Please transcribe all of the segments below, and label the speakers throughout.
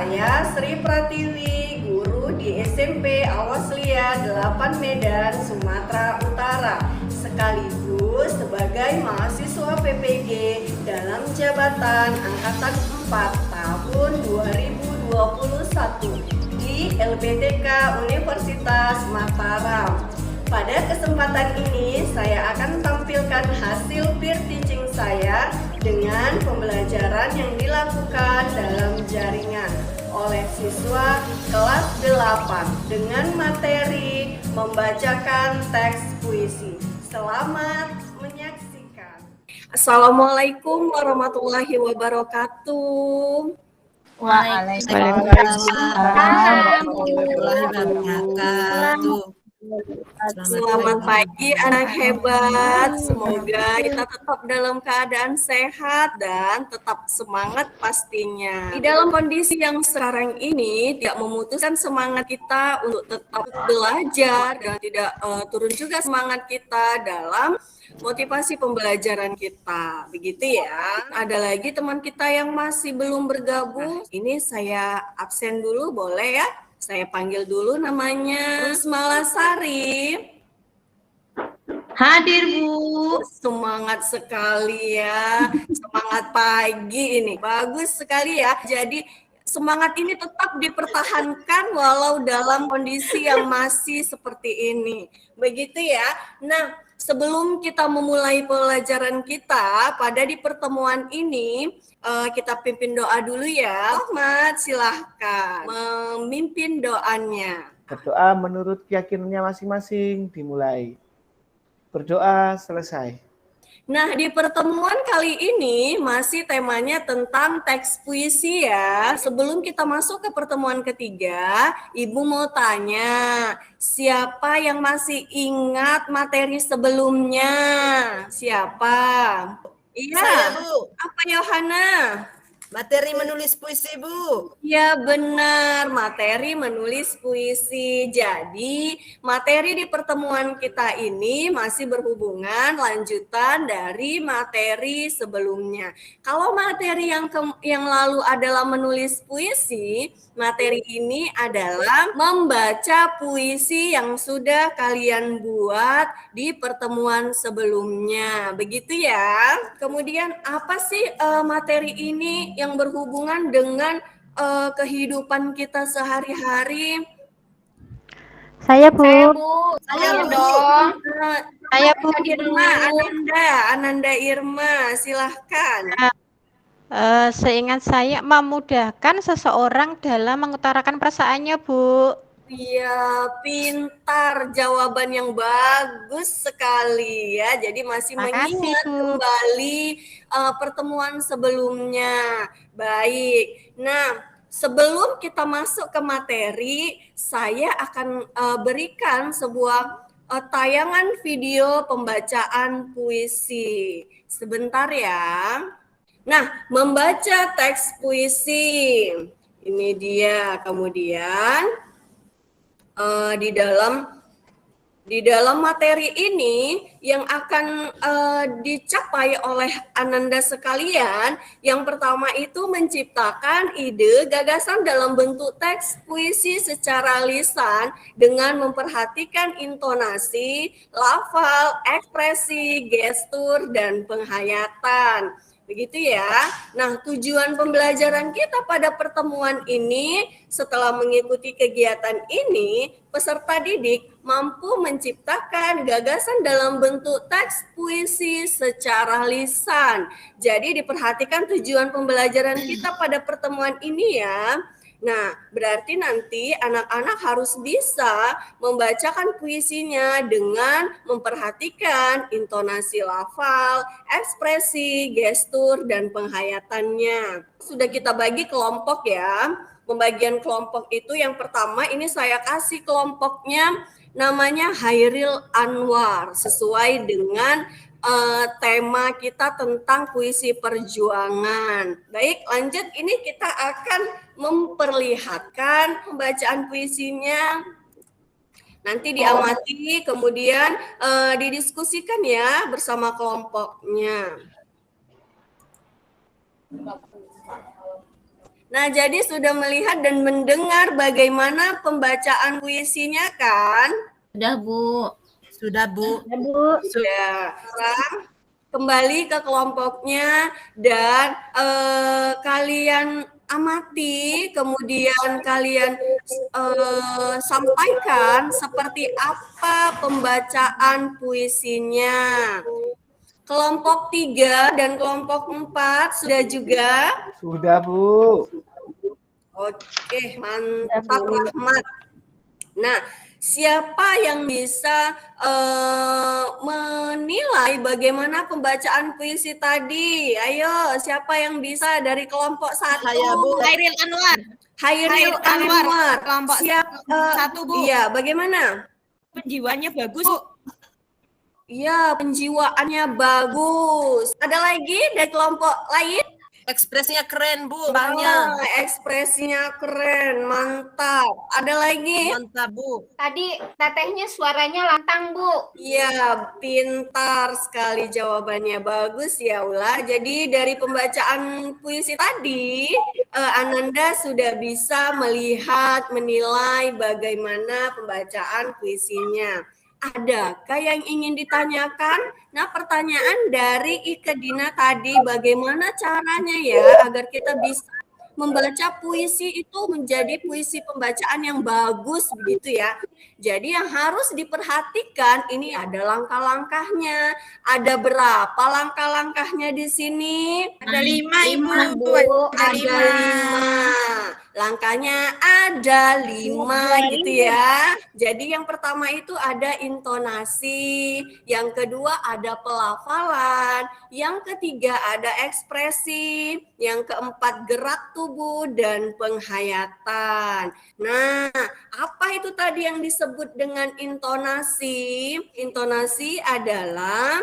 Speaker 1: Saya Sri Pratiwi, guru di SMP Awaslia 8 Medan, Sumatera Utara, sekaligus sebagai mahasiswa PPG dalam jabatan Angkatan 4 tahun 2021 di LPTK Universitas Mataram. Pada kesempatan ini, saya akan tampilkan hasil peer teaching saya dengan pembelajaran yang dilakukan dalam jaringan oleh siswa kelas 8 dengan materi membacakan teks puisi. Selamat menyaksikan. Assalamualaikum warahmatullahi wabarakatuh.
Speaker 2: Waalaikumsalam warahmatullahi wabarakatuh.
Speaker 1: Selamat pagi anak hebat, semoga kita tetap dalam keadaan sehat dan tetap semangat pastinya. Di dalam kondisi yang sekarang ini tidak memutuskan semangat kita untuk tetap belajar dan tidak turun juga semangat kita dalam motivasi pembelajaran kita. Begitu ya. Ada lagi teman kita yang masih belum bergabung. Ini saya absen dulu boleh ya? Saya panggil dulu namanya Rusmalasari.
Speaker 2: Hadir, Bu.
Speaker 1: Semangat sekali ya. Semangat pagi ini. Bagus sekali ya. Jadi semangat ini tetap dipertahankan walau dalam kondisi yang masih seperti ini. Begitu ya. Nah, sebelum kita memulai pelajaran kita pada di pertemuan ini, kita pimpin doa dulu ya. Ahmad, silahkan memimpin doanya.
Speaker 3: Berdoa menurut keyakinannya masing-masing, dimulai. Berdoa selesai.
Speaker 1: Nah, di pertemuan kali ini masih temanya tentang teks puisi ya. Sebelum kita masuk ke pertemuan ketiga, Ibu mau tanya, siapa yang masih ingat materi sebelumnya? Siapa? Iya.
Speaker 2: Saya, Bu.
Speaker 1: Apa Yohana?
Speaker 2: Materi menulis puisi, Bu.
Speaker 1: Ya benar, materi menulis puisi. Jadi materi di pertemuan kita ini masih berhubungan lanjutan dari materi sebelumnya. Kalau materi yang lalu adalah menulis puisi, materi ini adalah membaca puisi yang sudah kalian buat di pertemuan sebelumnya. Begitu ya. Kemudian apa sih materi ini yang berhubungan dengan kehidupan kita sehari-hari?
Speaker 4: Saya, Bu.
Speaker 2: Saya, Bu.
Speaker 4: Saya, Bu.
Speaker 1: Ananda Irma, silahkan.
Speaker 4: Seingat saya, memudahkan seseorang dalam mengutarakan perasaannya, Bu.
Speaker 1: Iya, pintar, jawaban yang bagus sekali ya. Jadi masih mengingat kembali pertemuan sebelumnya. Baik. Nah, sebelum kita masuk ke materi, saya akan berikan sebuah tayangan video pembacaan puisi. Sebentar ya. Nah, membaca teks puisi. Ini dia. Kemudian di dalam materi ini yang akan dicapai oleh Ananda sekalian, yang pertama itu menciptakan ide gagasan dalam bentuk teks puisi secara lisan dengan memperhatikan intonasi, lafal, ekspresi, gestur, dan penghayatan. Begitu ya. Nah, tujuan pembelajaran kita pada pertemuan ini, setelah mengikuti kegiatan ini, peserta didik mampu menciptakan gagasan dalam bentuk teks puisi secara lisan. Jadi diperhatikan tujuan pembelajaran kita pada pertemuan ini ya. Nah, berarti nanti anak-anak harus bisa membacakan puisinya dengan memperhatikan intonasi lafal, ekspresi, gestur, dan penghayatannya. Sudah kita bagi kelompok ya. Pembagian kelompok itu yang pertama ini saya kasih kelompoknya namanya Hairil Anwar sesuai dengan tema kita tentang puisi perjuangan. Baik, lanjut. Ini kita akan memperlihatkan pembacaan puisinya. Nanti diamati, kemudian didiskusikan ya bersama kelompoknya. Nah, jadi sudah melihat dan mendengar bagaimana pembacaan puisinya kan?
Speaker 2: Sudah, Bu. Sudah, Bu.
Speaker 1: Sudah. Sekarang kembali ke kelompoknya dan kalian amati, kemudian kalian sampaikan seperti apa pembacaan puisinya. Kelompok 3 dan kelompok 4 sudah juga?
Speaker 3: Sudah, Bu.
Speaker 1: Oke, mantap Rahmat. Nah, siapa yang bisa menilai bagaimana pembacaan puisi tadi? Ayo, siapa yang bisa dari kelompok 1?
Speaker 2: Saya, Bu.
Speaker 5: Hairil Anwar.
Speaker 1: Hairil Anwar.
Speaker 5: Kelompok
Speaker 1: Siap,
Speaker 5: 1, Bu.
Speaker 1: Iya, bagaimana?
Speaker 5: Penjiwaannya bagus, Bu.
Speaker 1: Iya, penjiwaannya bagus. Ada lagi dari kelompok lain?
Speaker 2: Ekspresinya keren, Bu. Mbaknya.
Speaker 1: Ekspresinya keren, mantap. Ada lagi?
Speaker 2: Mantap, Bu.
Speaker 6: Tadi tetehnya suaranya lantang, Bu.
Speaker 1: Iya, pintar sekali jawabannya. Bagus ya, Ula. Jadi dari pembacaan puisi tadi, Ananda sudah bisa melihat, menilai bagaimana pembacaan puisinya. Adakah yang ingin ditanyakan? Nah, pertanyaan dari Ike Dina tadi, bagaimana caranya ya agar kita bisa membaca puisi itu menjadi puisi pembacaan yang bagus begitu ya. Jadi yang harus diperhatikan ini ada langkah-langkahnya. Ada berapa langkah-langkahnya di sini?
Speaker 5: Ada 5, Ibu.
Speaker 6: Bu.
Speaker 1: Ada 5. Langkahnya ada 5 gitu ya. Jadi yang pertama itu ada intonasi, yang kedua ada pelafalan, yang ketiga ada ekspresi, yang keempat gerak tubuh dan penghayatan. Nah, apa itu tadi yang disebut dengan intonasi? Intonasi adalah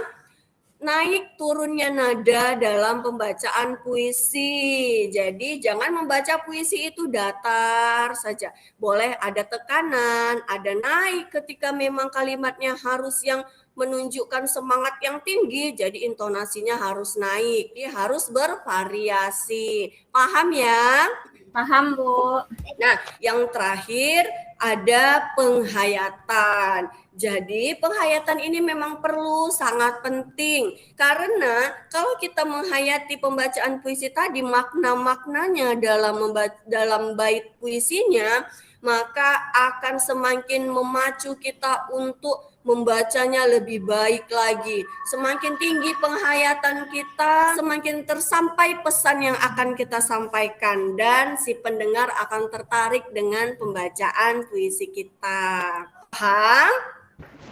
Speaker 1: naik turunnya nada dalam pembacaan puisi. Jadi jangan membaca puisi itu datar saja. Boleh ada tekanan, ada naik ketika memang kalimatnya harus yang menunjukkan semangat yang tinggi. Jadi intonasinya harus naik, dia harus bervariasi. Paham ya?
Speaker 6: Paham, Bu.
Speaker 1: Nah, yang terakhir ada penghayatan. Jadi penghayatan ini memang perlu, sangat penting. Karena kalau kita menghayati pembacaan puisi tadi, makna-maknanya dalam bait puisinya, maka akan semakin memacu kita untuk membacanya lebih baik lagi. Semakin tinggi penghayatan kita, semakin tersampai pesan yang akan kita sampaikan dan si pendengar akan tertarik dengan pembacaan puisi kita. Paham?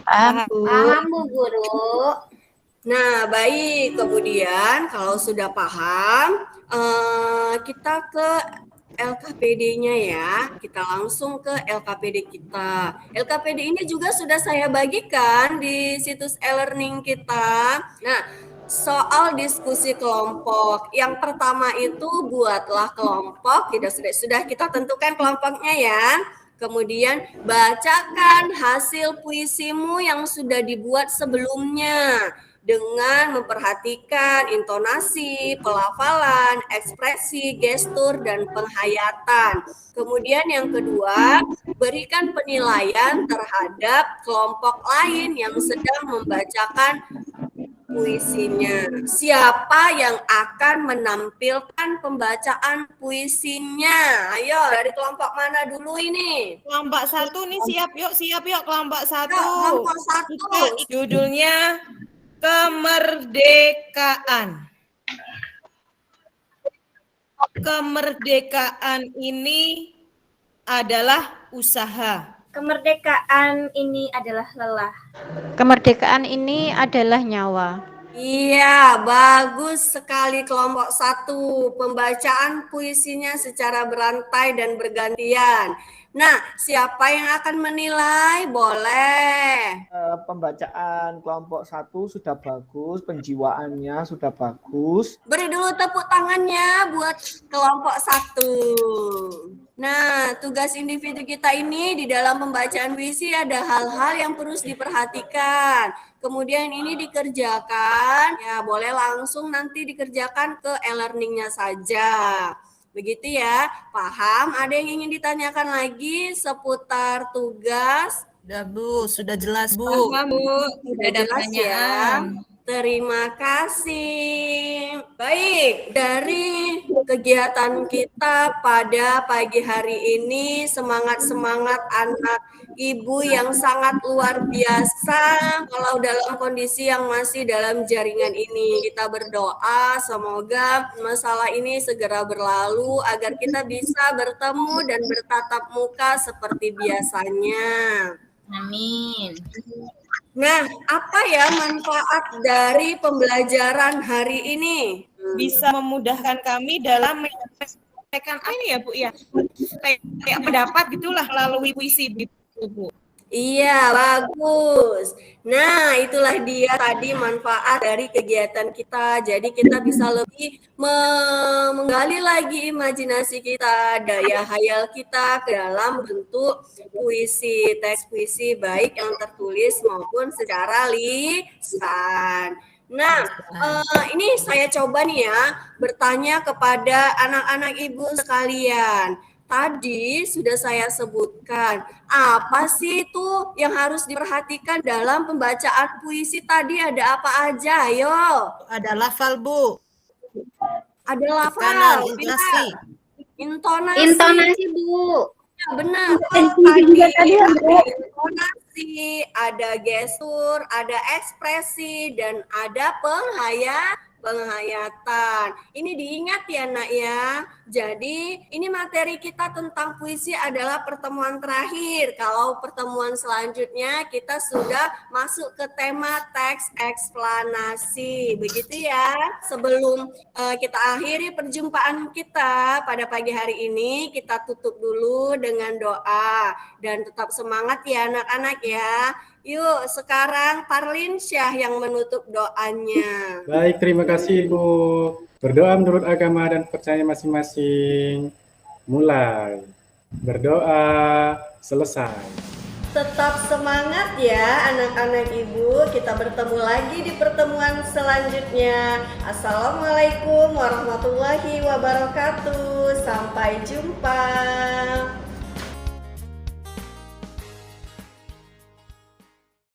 Speaker 6: Paham, Bu Guru.
Speaker 1: Nah, baik. Kemudian kalau sudah paham, kita ke LKPD-nya ya. Kita langsung ke LKPD kita. LKPD ini juga sudah saya bagikan di situs e-learning kita. Nah, soal diskusi kelompok. Yang pertama itu buatlah kelompok. Sudah kita tentukan kelompoknya ya. Kemudian bacakan hasil puisimu yang sudah dibuat sebelumnya dengan memperhatikan intonasi, pelafalan, ekspresi, gestur, dan penghayatan. Kemudian yang kedua, berikan penilaian terhadap kelompok lain yang sedang membacakan puisinya. Siapa yang akan menampilkan pembacaan puisinya? Ayo, dari kelompok mana dulu ini?
Speaker 5: Kelompok 1 nih siap yuk kelompok 1.
Speaker 1: Kelompok 1.
Speaker 5: Judulnya Kemerdekaan. Kemerdekaan ini adalah usaha.
Speaker 6: Kemerdekaan ini adalah lelah.
Speaker 4: Kemerdekaan ini adalah nyawa.
Speaker 1: Iya, bagus sekali kelompok 1. Pembacaan puisinya secara berantai dan bergantian. Nah, siapa yang akan menilai? Boleh.
Speaker 3: Pembacaan kelompok 1 sudah bagus, penjiwaannya sudah bagus.
Speaker 1: Beri dulu tepuk tangannya buat kelompok 1. Nah, tugas individu kita ini di dalam pembacaan puisi ada hal-hal yang terus diperhatikan. Kemudian ini dikerjakan, ya boleh langsung nanti dikerjakan ke e-learning-nya saja. Begitu ya, paham? Ada yang ingin ditanyakan lagi seputar tugas?
Speaker 2: Sudah Bu, sudah jelas Bu.
Speaker 5: Paham, Bu.
Speaker 1: Sudah
Speaker 5: Ada
Speaker 1: jelas ya?
Speaker 5: pertanyaan.
Speaker 1: Terima kasih. Baik, dari kegiatan kita pada pagi hari ini, semangat-semangat anak ibu yang sangat luar biasa. Kalau dalam kondisi yang masih dalam jaringan ini, kita berdoa semoga masalah ini segera berlalu agar kita bisa bertemu dan bertatap muka seperti biasanya.
Speaker 6: Amin.
Speaker 1: Nah, apa ya manfaat dari pembelajaran hari ini?
Speaker 5: Bisa memudahkan kami dalam menyampaikan apa ini ya Bu ya? Kayak pendapat gitulah melalui puisi gitu Bu.
Speaker 1: Iya, bagus. Nah, itulah dia tadi manfaat dari kegiatan kita. Jadi kita bisa lebih menggali lagi imajinasi kita, daya hayal kita ke dalam bentuk puisi, teks puisi baik yang tertulis maupun secara lisan. Nah, ini saya coba nih ya bertanya kepada anak-anak ibu sekalian. Tadi sudah saya sebutkan, apa sih itu yang harus diperhatikan dalam pembacaan puisi tadi? Ada apa aja? Ayo.
Speaker 2: Ada lafal Bu.
Speaker 1: Ada lafal,
Speaker 2: Tekanan, intonasi.
Speaker 1: intonasi.
Speaker 6: Intonasi, Bu.
Speaker 1: Ya, benar. Tadi ada intonasi, ada gestur, ada ekspresi, dan ada penghayatan. Ini diingat ya nak ya. Jadi ini materi kita tentang puisi adalah pertemuan terakhir. Kalau pertemuan selanjutnya kita sudah masuk ke tema teks eksplanasi. Begitu ya. Sebelum kita akhiri perjumpaan kita pada pagi hari ini, kita tutup dulu dengan doa. Dan tetap semangat ya anak-anak ya. Yuk, sekarang Parlin Syah yang menutup doanya.
Speaker 7: Baik, terima kasih Bu. Berdoa menurut agama dan percaya masing-masing. Mulai. Berdoa, selesai.
Speaker 1: Tetap semangat ya anak-anak ibu. Kita bertemu lagi di pertemuan selanjutnya. Assalamualaikum warahmatullahi wabarakatuh. Sampai jumpa.